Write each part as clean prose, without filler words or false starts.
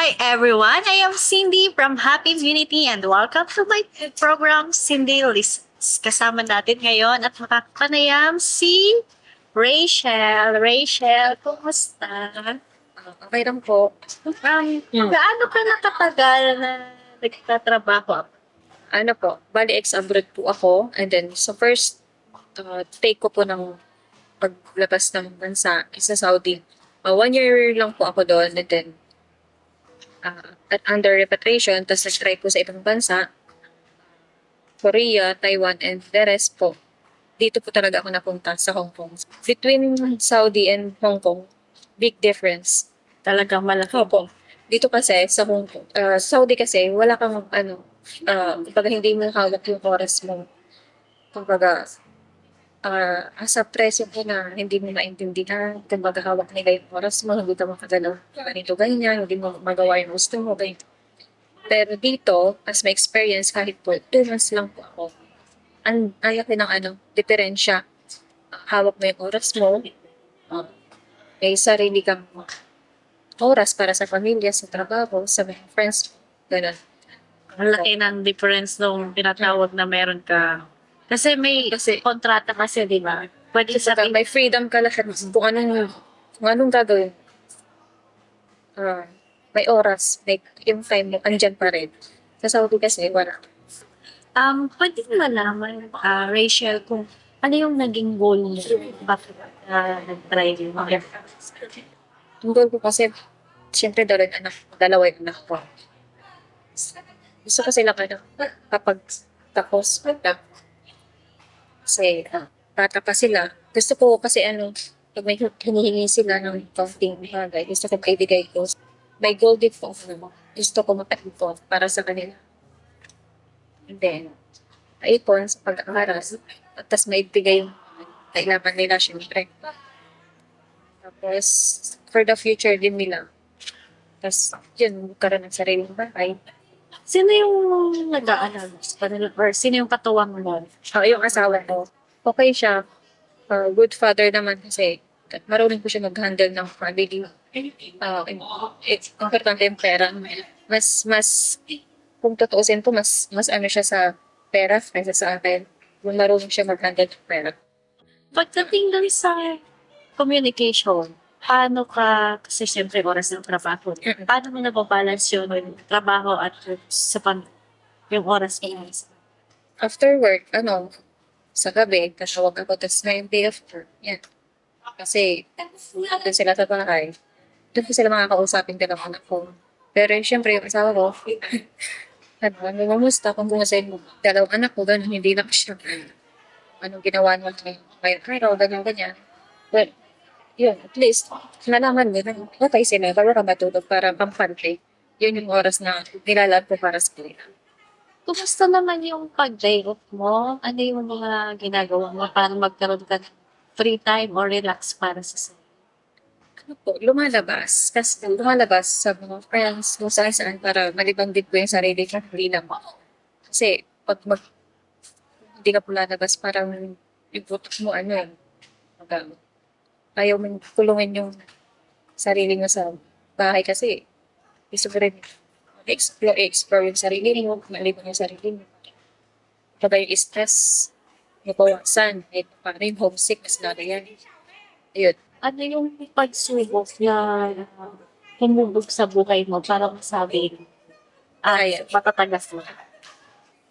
Hi everyone, I am Cindy from Happy Unity and welcome to my program, Cindy Listens. Kasama natin ngayon at makakapanayam si Rachel. Rachel, kumusta? Okay lang po. Gaano ka nakatagal na nagtatrabaho? Ano po, bali ex-abroad po ako. And then, sa first take ko po ng paglabas ng bansa is sa Saudi. 1 year lang po ako doon. And then, at under repatriation, tapos nag-try po sa ibang bansa, Korea, Taiwan, and the rest po. Dito po talaga ako napunta sa Hong Kong. Between Saudi and Hong Kong, big difference. Talagang malaki. Opo. Dito kasi sa Hong Kong, Saudi kasi wala kang kumbaga hindi mo hawak yung oras mo. Kumbaga, sa presyo ko na hindi mo maintindihan, kumbaga hawak nila yung oras mo, hindi ka makagalaw. Ganito, ganyan, hindi mo magawa yung gusto mo, ganyan. Pero dito, as my experience, kahit po, 2 months lang po ako. Ang ayak din ng diferensya. Hawak mo yung oras mo, may sarili kang oras para sa pamilya, sa trabaho, sa mga friends, gano'n. Ang laki ng difference nung tinatawag na meron ka. Kasi may kontrata kasi, di ba? Pwede Saka sabihin, may freedom ka lahat kung anong gagawin. May oras, like yung time mo, andyan pa rin. Sa Saudi kasi, wala. pwede mo malaman, Rachel, kung ano yung naging goal mo? Bakit nag-try yun? Yung goal ko kasi, siyempre dalawa yung anak ko. Gusto ko sila kapag tapos, kasi bata pa sila. Gusto ko kasi pag may hinihingi sila ng kaunting bagay, gusto ko maibigay ko. May goal din po ako. Gusto ko makaipon para sa kanila. And then, maipon sa pag-aaral. At tas maibigay yung kailangan nila, syempre. Tapos, for the future din nila. Tapos, yun, magkaroon ng sariling bahay. Sino yung nag-aalala sa kanila? Or sino yung katuwang mo? Yung asawa ko, okay siya. Good father naman kasi marunong po siya mag-handle ng family. It's importante yung pera. Mas, kung tutuusin po, mas siya sa pera kaysa sa akin. Kung marunong siya mag-handle ng pera. Pagdating dun sa communication, paano ka, kasi siyempre oras ng trabaho, paano mo nababalance yung trabaho at yung oras mo? After work, sa gabi, tatawag ako, tapos ngayong day after, yan. Kasi, doon sila sa bahay. Doon ko sila makakausapin din ang anak ko. Pero syempre, yung asawa ko, kumusta kung kumusta yung dalawang anak ko, ganun, hindi lang siya. Anong ginawa niyo ngayon araw, ganyan. But, yun, at least, nalaman mo, okay sila, bago ka matulog para pampante. Yun yung oras na nilalaan ko para sa kanila. Kumusta naman yung pag-day off mo? Ano yung mga ginagawa mo para magkaroon ka ng free time or relax para sa sarili? Lumalabas. Kasi lumalabas sa mga friends, kung saan para malibang din ko yung sarili ko, hindi lang ako. Kasi, hindi ka po lalabas, parang yung butok mo, mag- ayaw mo kulungin yung sarili mo sa bahay kasi gusto mo rin explore yung sarili mo, malibang yung sarili mo. Pag yung stress, mabawasan, kahit pa rin homesick, mas lalo yan. Ayun. Ano yung pagsubok na humubog sa buhay mo para masabi, Ayan. matatagas mo?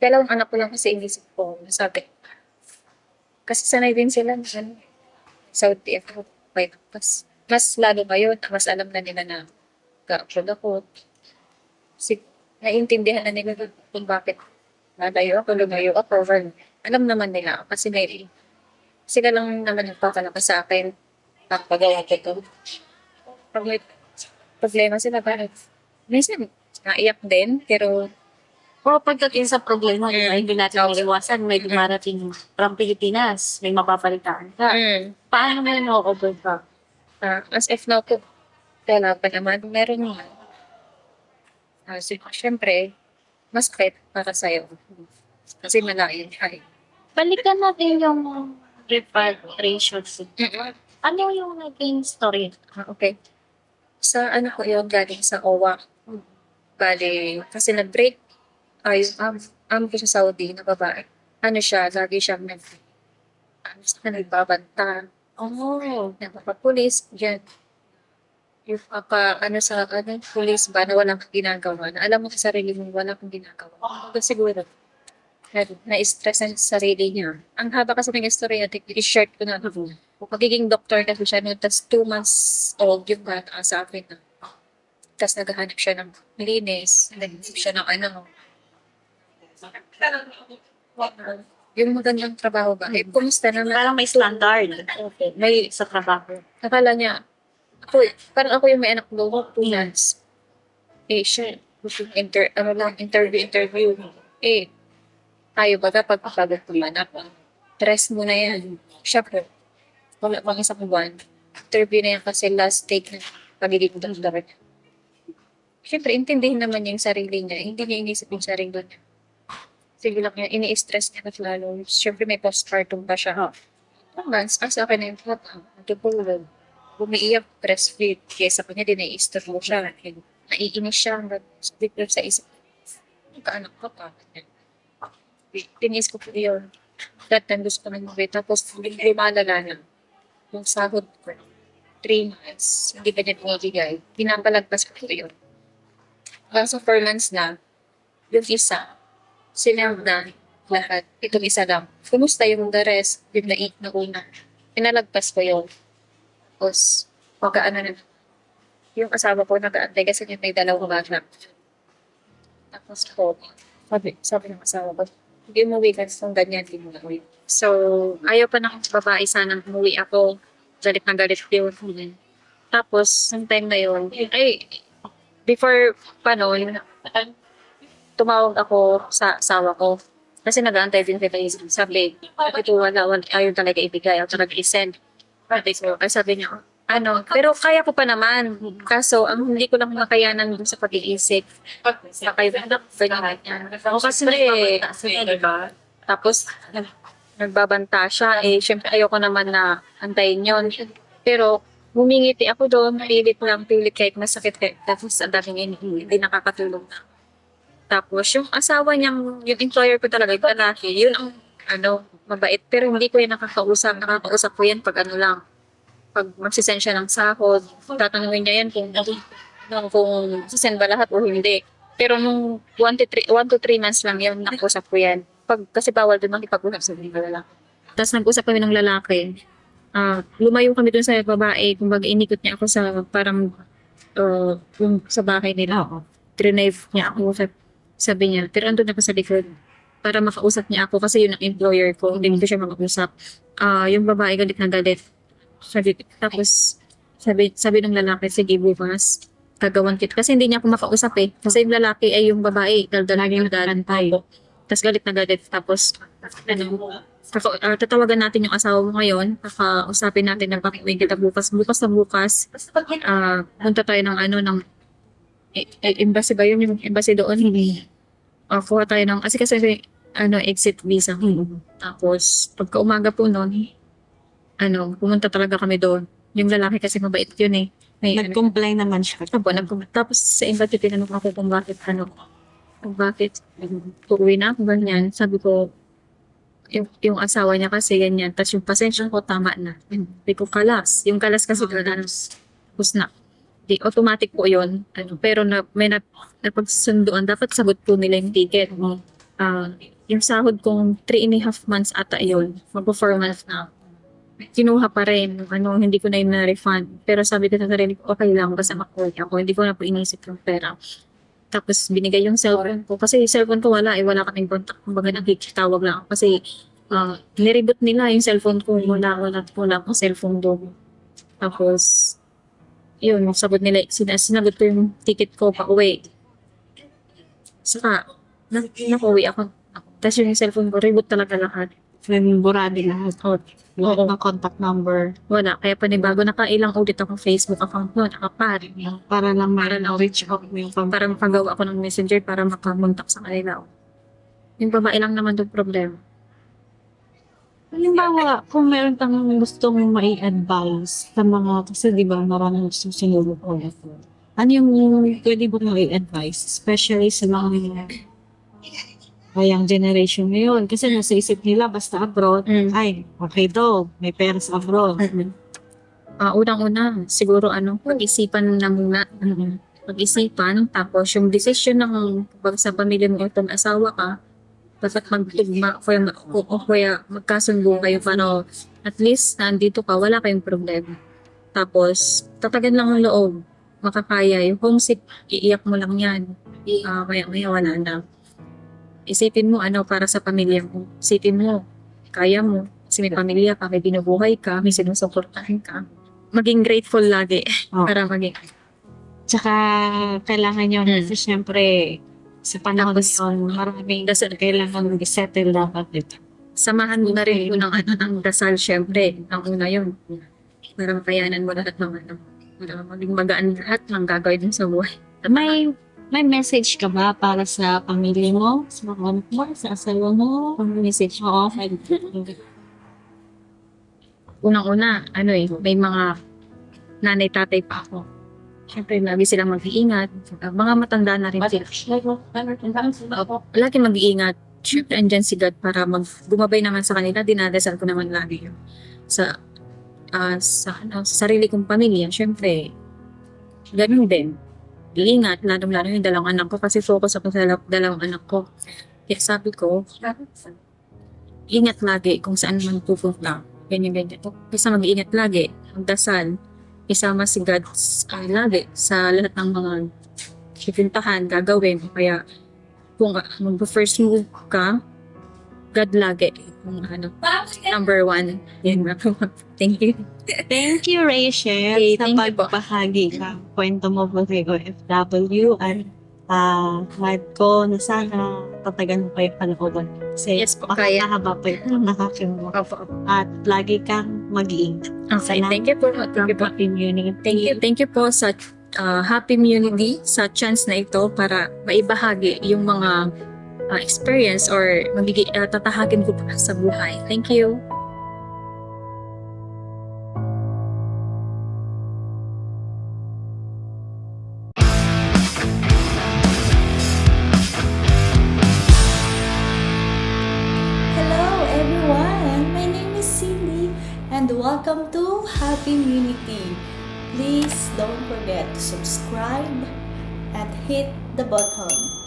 Dalawang anak ko lang kasi inisip ko, nasabi. Kasi sanay din sila na Saudi ako. Mas lalo ngayon, mas alam na nila na ka-upload ako. Kasi naiintindihan na nila kung bakit nalayo ako, lumayo ako. Alam naman nila kasi sila lang naman nagpapalakas sa akin pagpagawa ko to. Pag may problema sila, bakit? Minsan, naiyak din, pero O pagdating sa problema, di ba, hindi natin maiwasan, may dumarating from Pilipinas, may mapapalitaan ka. Paano mo yun overcome? as if na po, kailangan pa naman, meron nga. Siyempre, mas kahit para sa'yo. Kasi malayo ay. Balikan natin yung repatriation. Ano yung naging story? Okay. Sa ko yun, galing sa OWA. Bali, kasi nag-break, yung amo ko sa Saudi na babae. Ano siya, lagi siyang nagbabanta, Oh. nagpapapulis, yan. Yung police ba na walang ginagawa, na alam mo sa sarili mo walang ginagawa. Kung siguro, na-stress na sa sarili niya. Ang haba kasi ng istorya, i-share ko na. Magiging doktor kasi siya noon, tapos 2 months old yung bata sa akin na. Tapos naghahanap siya ng linis, naghahanap siya ng yung magandang trabaho ba? Kumusta naman? Parang may standard Okay. May, sa trabaho. akala niya, parang ako yung may anak ko, 2 months. Siya, interview. Tayo ba kapag pagod kumanak? Rest mo na yan. Siya po, wala pang isang buwan. Interview na yan kasi last take na pagiging doctor. Siyempre, intindihin naman niya yung sarili niya. Hindi niya inisip yung sarili niya. Sige lang niya, ini-stress niya na lalo. Siyempre, may postpartum pa siya. 2 months, sa akin na yung bata. Natutulog. Umiiyak, breastfeed. Kaya sa kanya, din nai-stress siya. Naiinis siya. Sabi ko sa isip, magkaanak ko pa. Tinis ko po yun. That time gusto ko nang umuwi. Tapos, lumalala na. Yung sahod ko. 3 months. Hindi pa niya pinigay. Pinapalagpas ko po yun. Hanggang sa 4 months na, yung isa, sineld na lahat. Itong isa lang. Kumusta yung the rest? Yung na una. Pinalagpas ko yun. Tapos, na. Yung asawa ko nag-aantay kasi yung may dalawang bata. Tapos po, sabi ng asawa ko, hindi umuwi ka sa ganyan, hindi mo umuwi. So, ayaw pa ng babae sanang umuwi ako. Galit na galit yun. Tapos, yung time na yun, before pa noon, tumawag ako sa asawa ko. Kasi nag-aantay din kita yung sabi, ito wala, ayaw talaga ibigay, ayaw talaga i-send. Sabi niya, pero kaya ko pa naman. Kaso, ang hindi ko lang makayanan dun sa pag-iisip. Ganyan. Ako kasi diba? Tapos, nagbabanta siya. Syempre, ayoko naman na antayin yon. Pero, humingiti ako doon, pilit kahit masakit. Tapos, ang daming hindi nakakatulong na. Tapos, yung asawa niyang, yung employer ko talaga, yung lalaki, yun ang, mabait. Pero hindi ko yung nakakausap. Nakakausap ko yan pag pag magsisend siya ng sahod, tatanungin niya yan kung sisend ba lahat o hindi. Pero nung 1 to 3 months lang yun, nakusap ko yan. Kasi bawal din makipag-usap sa mga lalaki. Tapos nag-usap kami ng lalaki. Lumayo kami dun sa babae. Kumbaga inikot niya ako sa parang yung sa bahay nila. Trinave niya ako. Sabi niya, pero andun ako sa likod para makausap niya ako kasi yun ang employer ko. Hindi ko siya makausap. Yung babae galit na galit. Sabi ng lalaki, sige bukas, gagawan kita. Kasi hindi niya ako makausap Kasi yung lalaki ay yung babae, laging nag-aantay. Tapos galit na galit. Tapos, tatawagan natin yung asawa mo ngayon. Kakausapin natin na pakiuwi kita bukas. Bukas na bukas. Punta tayo ng embassy ba yun? Yung embassy doon. Kuha tayo ng, kasi exit visa. Tapos, pagka umaga po noon, pumunta talaga kami doon. Yung lalaki kasi mabait yun Nag-complain naman siya. Tapos sa embassy, tinanong ako kung bakit uuwi na ako ganyan. Sabi ko, yung asawa niya kasi ganyan. Tapos yung pasensya ko, tama na. Sabi ko, kalas. Yung kalas kasi tapos na. Di, automatic po yun. Pero may napagsunduan, dapat sagot po nila yung ticket. Yung sahod kong 3.5 months ata yun. Magpo 4 months na. Kinuha pa rin. Hindi ko na yun na-refund. Pero sabi ko sa sarili ko, okay lang kasi makuha ako. Hindi ko na po inisip yung pera. Tapos binigay yung cellphone ko. Kasi yung cellphone ko wala wala kaming contact. Kumbaga nakikitawag lang ako. Kasi nireboot nila yung cellphone ko. Wala akong cellphone doon. Tapos, yun, sagot nila, sinagot ko yung ticket ko pa uwi. Saka, nakuwi ako. Tapos yung cellphone ko, reboot talaga lahat. Burado lahat. Lahat ng contact number. Wala. Kaya panibago, nakailang ulit akong Facebook account mo, nakapad. Para lang reach out mo yung Para makagawa ako ng messenger para makamontak sa kanila. Yung babae lang naman yung problema. Halimbawa, kung meron kang gustong mai-advise sa mga, kasi di ba maraming susunod ko. Ano yung pwede mo i-advise? Especially sa mga young generation ngayon. Kasi nasa isip nila, basta abroad, ay, okay daw, may pera sa abroad. Unang-una, siguro pag-isipan na muna. Pag-isipan, tapos yung decision ng pag sa pamilya mo itong asawa ka, dapat magtugma o kaya magkasundo kayo para at least nandito ka, wala kayong problema. Tapos, tatagan lang ang loob. Makakaya. Yung homesick, iiyak mo lang yan. Kaya wala na. Isipin mo para sa pamilya mo. Isipin mo, kaya mo. Kasi may pamilya ka, may binubuhay ka, may sinusuportahan ka. Maging grateful lagi Oh. para maging Tsaka, kailangan nyo, kasi syempre, sa panahon Tapos, yun, maraming dasal. kailangan i-settle dapat dito. Samahan mo na rin po ng dasal, syempre. Ang una yun. Para makayanan mo lahat ng para maging magaan lahat ng gagawin mo sa buhay. May message ka ba para sa pamilya mo, sa mga anak mo, sa asawa mo? Message. Oo. Unang-una, may mga nanay, tatay pa ako. Siyempre, lagi silang mag-iingat. Mga matanda na rin sila. Lagi mag-iingat. Siyempre, andyan si God para gumabay naman sa kanila. Dinadasal ko naman lagi yun. Sa sarili kong pamilya, siyempre, ganun din. Iingat, lalong-lalo yung dalawang anak ko kasi focus ako sa dalawang anak ko. Kaya sabi ko, ingat lagi kung saan man pupunta. Ganyan-ganyan. Kasi mag-iingat lagi, magdasal, isama si God lagi sa lahat ng mga pipintahan, gagawin. Kaya kung mag-first move ka, God lagi. Kung number one. Yan. Thank you. Thank you, Rachel, Okay, sa thank you po. pagbahagi ka. Kwento mo po kay OFW at kahit ko na sana tatagan mo kayo kalooban. Kasi Yes po, kaya. makakahaba pa yun, nakakimuha. Opo. At lagi kang mag-iingat. Okay, thank you po. Thank you po. Thank you po sa Happy Immunity sa chance na ito para maibahagi yung mga experience or tatahakin ko pa sa buhay. Thank you. Hello everyone, my name is Cindy and welcome to Happy Immunity. Please don't forget to subscribe and hit the button.